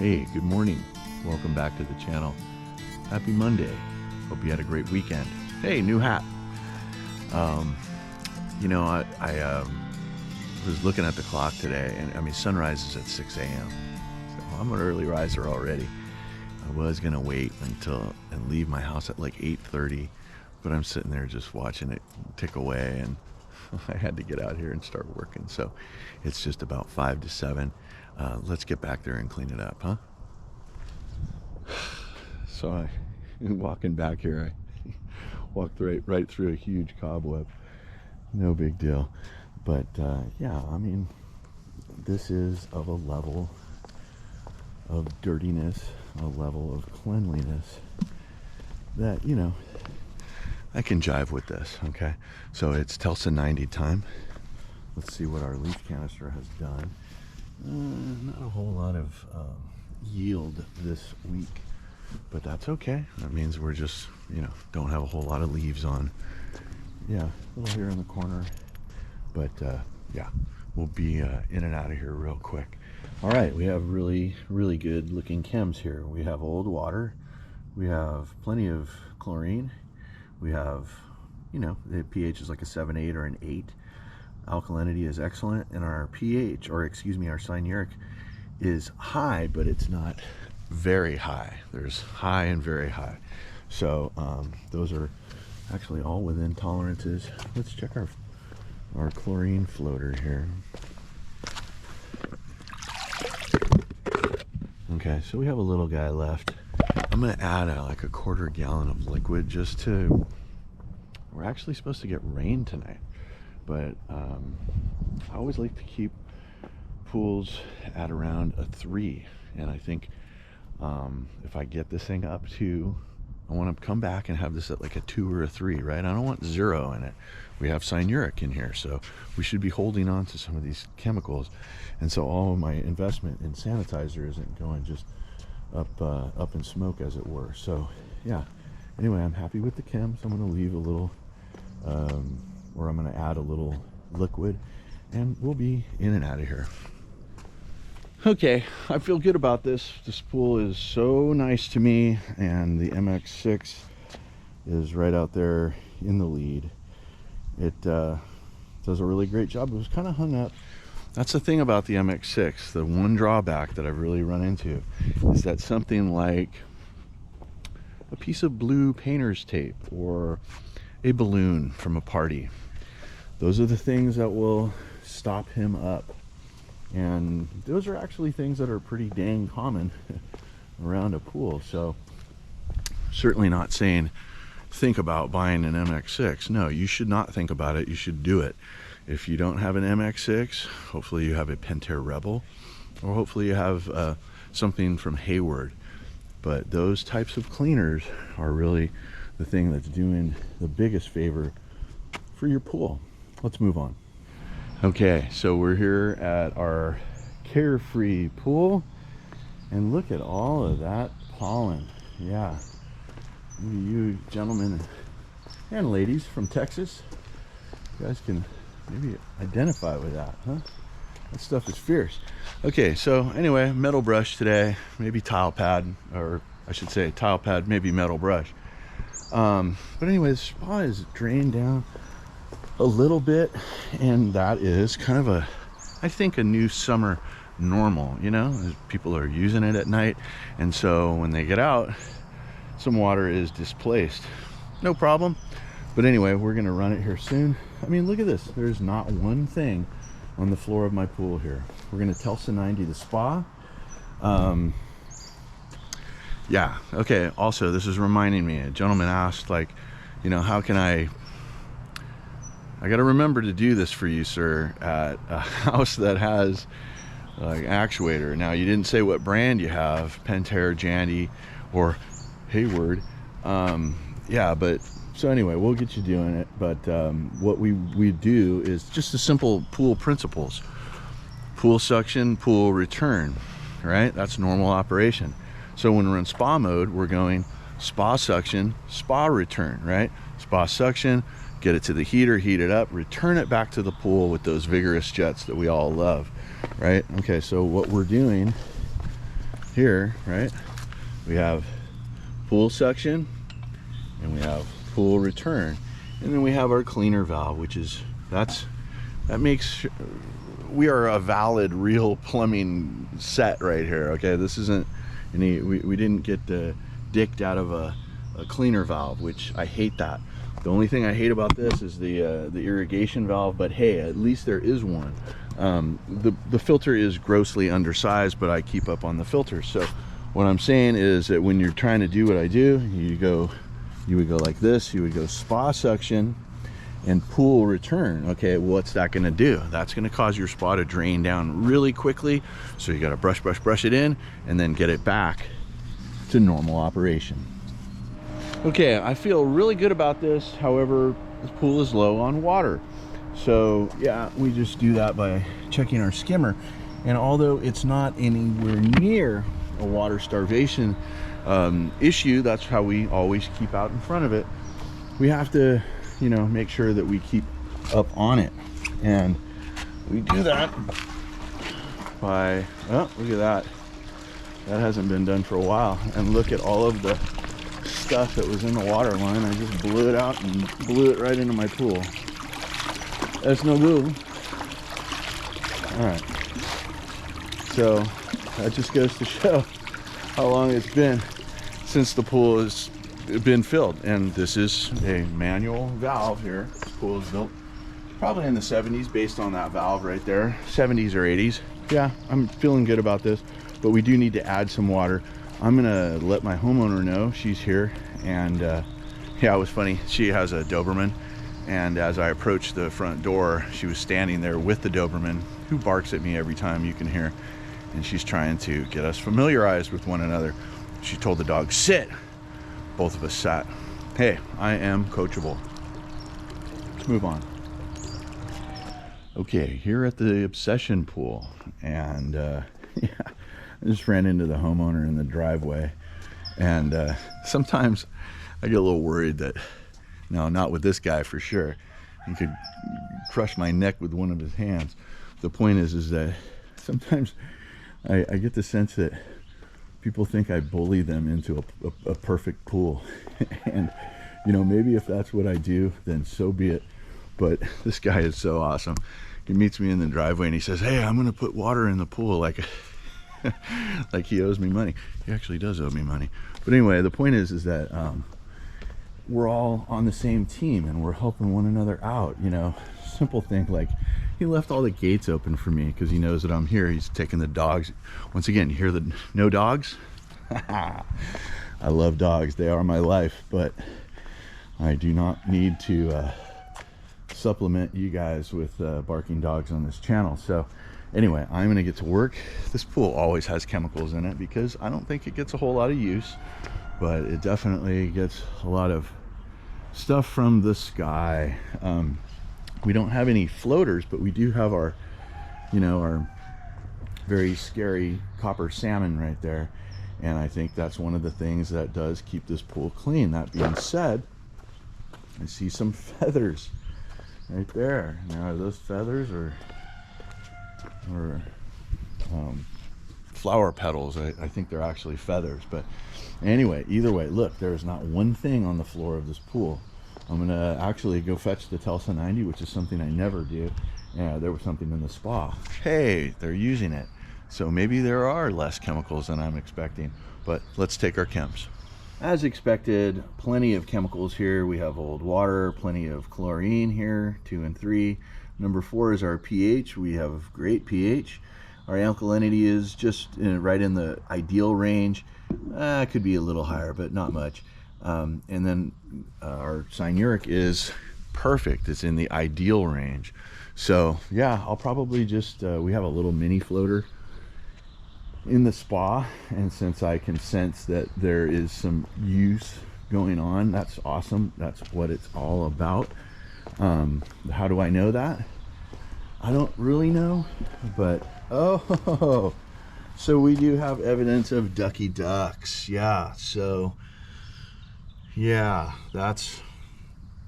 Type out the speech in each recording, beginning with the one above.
Hey, good morning. Welcome back to the channel. Happy Monday. Hope you had a great weekend. Hey, new hat. I was looking at the clock today, and I mean, sunrise is at 6 a.m. So I'm an early riser already. I was gonna wait and leave my house at like 8:30, but I'm sitting there just watching it tick away, and I had to get out here and start working. So it's just about 5 to 7. Let's get back there and clean it up, huh? So walking back here, I walked right through a huge cobweb. No big deal. But yeah, I mean, this is of a level of dirtiness, a level of cleanliness that, you know, I can jive with this, okay? So it's Tulsa 90 time. Let's see what our leaf canister has done. Not a whole lot of yield this week, but that's okay. That means we're just, don't have a whole lot of leaves on. Yeah, a little here in the corner, but yeah, we'll be in and out of here real quick. All right, we have really good looking chems here. We have old water, we have plenty of chlorine, we have, the pH is like a 7.8 or an 8. Alkalinity is excellent, and our pH, or excuse me, our cyanuric is high, but it's not very high. There's high and very high. So those are actually all within tolerances. Let's check our chlorine floater here. Okay, so we have a little guy left. I'm gonna add like a quarter gallon of liquid we're actually supposed to get rain tonight. But I always like to keep pools at around a 3, and I think if I get this thing up to, I want to come back and have this at like a 2 or a 3, right? I don't want 0 in it. We have cyanuric in here, so we should be holding on to some of these chemicals, and so all of my investment in sanitizer isn't going just up in smoke, as it were. So yeah, anyway, I'm happy with the chems. I'm going to leave a little or I'm going to add a little liquid, and we'll be in and out of here. Okay, I feel good about this. This pool is so nice to me, and the MX6 is right out there in the lead. It does a really great job. It was kind of hung up. That's the thing about the MX6. The one drawback that I've really run into is that something like a piece of blue painter's tape or a balloon from a party, those are the things that will stop him up. And those are actually things that are pretty dang common around a pool. So certainly not saying think about buying an MX6. No, you should not think about it. You should do it. If you don't have an MX6, hopefully you have a Pentair Rebel, or hopefully you have something from Hayward. But those types of cleaners are really the thing that's doing the biggest favor for your pool. Let's move on. Okay, so we're here at our Carefree pool, and look at all of that pollen. Yeah, you gentlemen and ladies from Texas, you guys can maybe identify with that, huh? That stuff is fierce. Okay, so anyway, metal brush today, maybe tile pad, or I should say tile pad, maybe metal brush. But anyway, the spa is drained down a little bit, and that is kind of I think a new summer normal, as people are using it at night, and so when they get out, some water is displaced. No problem. But anyway, we're gonna run it here soon. I mean, look at this. There's not one thing on the floor of my pool here. We're gonna Tulsa 90 the spa. Yeah, okay, also this is reminding me, a gentleman asked, like, how can I gotta remember to do this for you, sir, at a house that has like actuator. Now, you didn't say what brand you have, Pentair, Jandy, or Hayward. Yeah, but so anyway, we'll get you doing it. But what we do is just the simple pool principles: pool suction, pool return, right? That's normal operation. So when we're in spa mode, we're going spa suction, spa return, right? Spa suction, get it to the heater, heat it up, return it back to the pool with those vigorous jets that we all love, right? Okay, so what we're doing here, right, we have pool suction and we have pool return, and then we have our cleaner valve, which is that makes we are a valid real plumbing set right here. Okay, this isn't any, we didn't get dicked out of a cleaner valve, which I hate that. The only thing I hate about this is the irrigation valve, but hey, at least there is one. The filter is grossly undersized, but I keep up on the filter. So what I'm saying is that when you're trying to do what I do, you would go like this, you would go spa suction and pool return. Okay, what's that gonna do? That's gonna cause your spa to drain down really quickly. So you gotta brush it in and then get it back to normal operation. Okay, I feel really good about this. However, this pool is low on water. So yeah, we just do that by checking our skimmer. And although it's not anywhere near a water starvation issue, that's how we always keep out in front of it. We have to, you know, make sure that we keep up on it. And we do that by, oh, look at that. That hasn't been done for a while. And look at all of the stuff that was in the water line. I just blew it out and blew it right into my pool. That's no good. All right. So that just goes to show how long it's been since the pool has been filled. And this is a manual valve here. This pool is built probably in the 70s based on that valve right there, 70s or 80s. Yeah, I'm feeling good about this, but we do need to add some water. I'm gonna let my homeowner know. She's here, and yeah, it was funny. She has a Doberman, and as I approached the front door, she was standing there with the Doberman, who barks at me every time, you can hear, and she's trying to get us familiarized with one another. She told the dog, sit. Both of us sat. Hey, I am coachable. Let's move on. Okay, here at the Obsession pool, and yeah, I just ran into the homeowner in the driveway, and sometimes I get a little worried that, no, not with this guy for sure. He could crush my neck with one of his hands. The point is that sometimes I get the sense that people think I bully them into a perfect pool. And, you know, maybe if that's what I do, then so be it. But this guy is so awesome. He meets me in the driveway and he says, hey, I'm going to put water in the pool, like like he owes me money. He actually does owe me money. But anyway, the point is that we're all on the same team and we're helping one another out. You know, simple thing like he left all the gates open for me because he knows that I'm here. He's taking the dogs. Once again, you hear the no dogs? I love dogs. They are my life, but I do not need to supplement you guys with barking dogs on this channel. So anyway, I'm gonna get to work. This pool always has chemicals in it because I don't think it gets a whole lot of use, but it definitely gets a lot of stuff from the sky. We don't have any floaters, but we do have our, you know, our very scary copper salmon right there. And I think that's one of the things that does keep this pool clean. That being said, I see some feathers right there. Now, are those feathers or flower petals? I think they're actually feathers. But anyway, either way, look, there's not one thing on the floor of this pool. I'm gonna actually go fetch the Telsa 90, which is something I never do. Yeah, there was something in the spa. Hey, they're using it. So maybe there are less chemicals than I'm expecting, but let's take our chems. As expected, plenty of chemicals here. We have old water, plenty of chlorine here, 2 and 3. Number 4 is our pH. We have great pH. Our alkalinity is just right in the ideal range. It could be a little higher, but not much. And then our cyanuric is perfect. It's in the ideal range. So yeah, I'll probably just, we have a little mini floater in the spa, and since I can sense that there is some use going on, that's awesome. That's what it's all about. How do I know that? I don't really know, but oh, so we do have evidence of ducky ducks. Yeah, so yeah, that's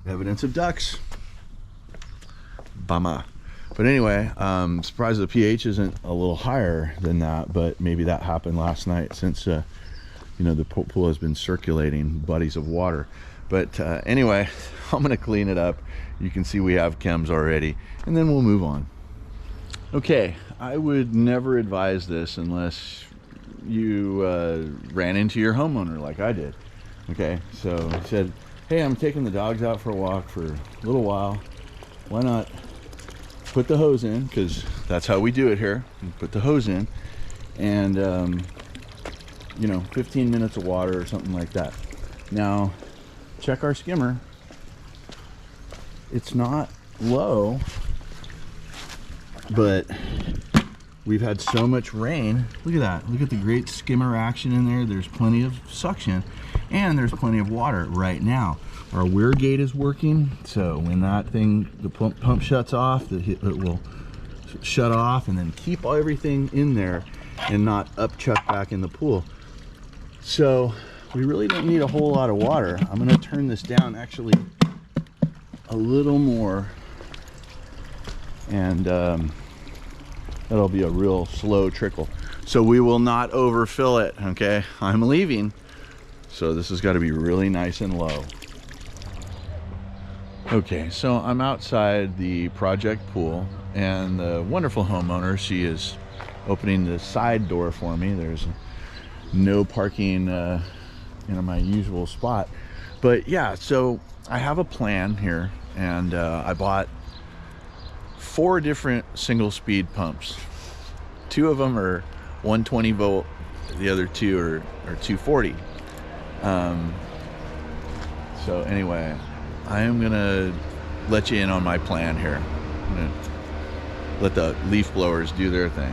evidence of ducks. Bummer. But anyway, surprised the pH isn't a little higher than that, but maybe that happened last night since you know, the pool has been circulating bodies of water. But anyway, I'm gonna clean it up. You can see we have chems already, and then we'll move on. Okay, I would never advise this unless you ran into your homeowner like I did. Okay, so he said, hey, I'm taking the dogs out for a walk for a little while. Why not put the hose in? Because that's how we do it here. You put the hose in, and you know, 15 minutes of water or something like that. Now, check our skimmer. It's not low, but we've had so much rain. Look at that. Look at the great skimmer action in there. There's plenty of suction, and there's plenty of water right now. Our weir gate is working, so when that thing, the pump shuts off, it will shut off and then keep everything in there and not upchuck back in the pool. So we really don't need a whole lot of water. I'm going to turn this down actually a little more, and that'll be a real slow trickle. So we will not overfill it, okay? I'm leaving, so this has got to be really nice and low. Okay, so I'm outside the project pool, and the wonderful homeowner, she is opening the side door for me. There's no parking in my usual spot. But yeah, so I have a plan here, and I bought 4 different single speed pumps. 2 of them are 120 volt, the other 2 are 240. So anyway, I am gonna let you in on my plan here. I'm gonna let the leaf blowers do their thing.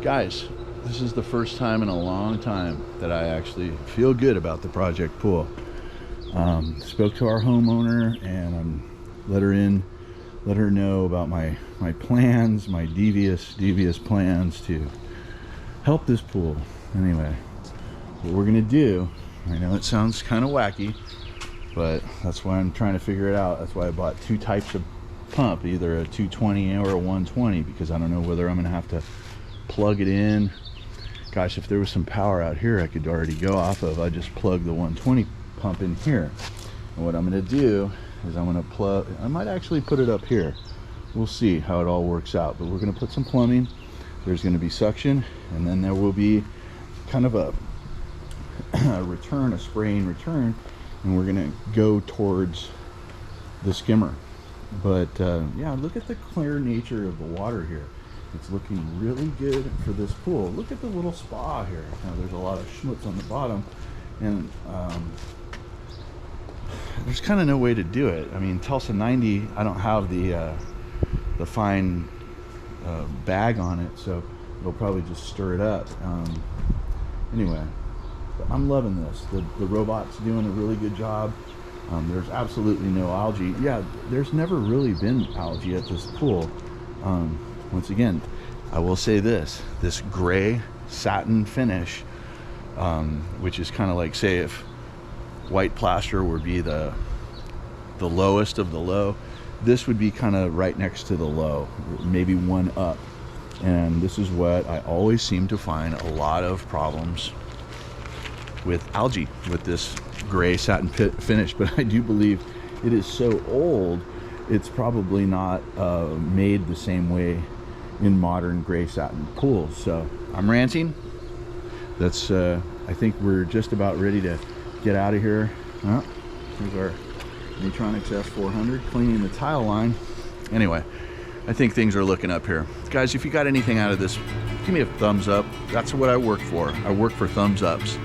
Guys, this is the first time in a long time that I actually feel good about the project pool. Spoke to our homeowner, and let her know about my plans, my devious plans to help this pool. Anyway, what we're gonna do, I know it sounds kind of wacky, but that's why I'm trying to figure it out. That's why I bought 2 types of pump, either a 220 or a 120, because I don't know whether I'm gonna have to plug it in. Gosh, if there was some power out here I could already go off of, I just plug the 120 pump in here. And what I'm gonna do is I'm gonna plug, I might actually put it up here. We'll see how it all works out, but we're gonna put some plumbing. There's gonna be suction, and then there will be kind of a return, a spraying return, and we're gonna go towards the skimmer. But yeah, look at the clear nature of the water here. It's looking really good for this pool. Look at the little spa here. Now, there's a lot of schmutz on the bottom, and there's kind of no way to do it. I mean, Tulsa 90, I don't have the fine bag on it, so it'll probably just stir it up. Anyway, I'm loving this. The robot's doing a really good job. There's absolutely no algae. Yeah, there's never really been algae at this pool. Once again, I will say this gray satin finish, which is kind of like, say, if white plaster would be the lowest of the low, this would be kind of right next to the low, maybe one up. And this is what I always seem to find a lot of problems with algae, with this gray satin finish. But I do believe it is so old, it's probably not made the same way in modern gray satin pools. So I'm ranting. That's I think we're just about ready to get out of here. Oh, here's our Natronics S400 cleaning the tile line. Anyway, I think things are looking up here. Guys, if you got anything out of this, give me a thumbs up. That's what I work for. I work for thumbs ups.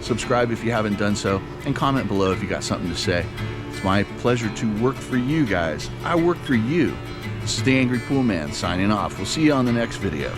Subscribe if you haven't done so, and comment below if you got something to say. It's my pleasure to work for you guys. I work for you. This is the Angry Pool Man signing off. We'll see you on the next video.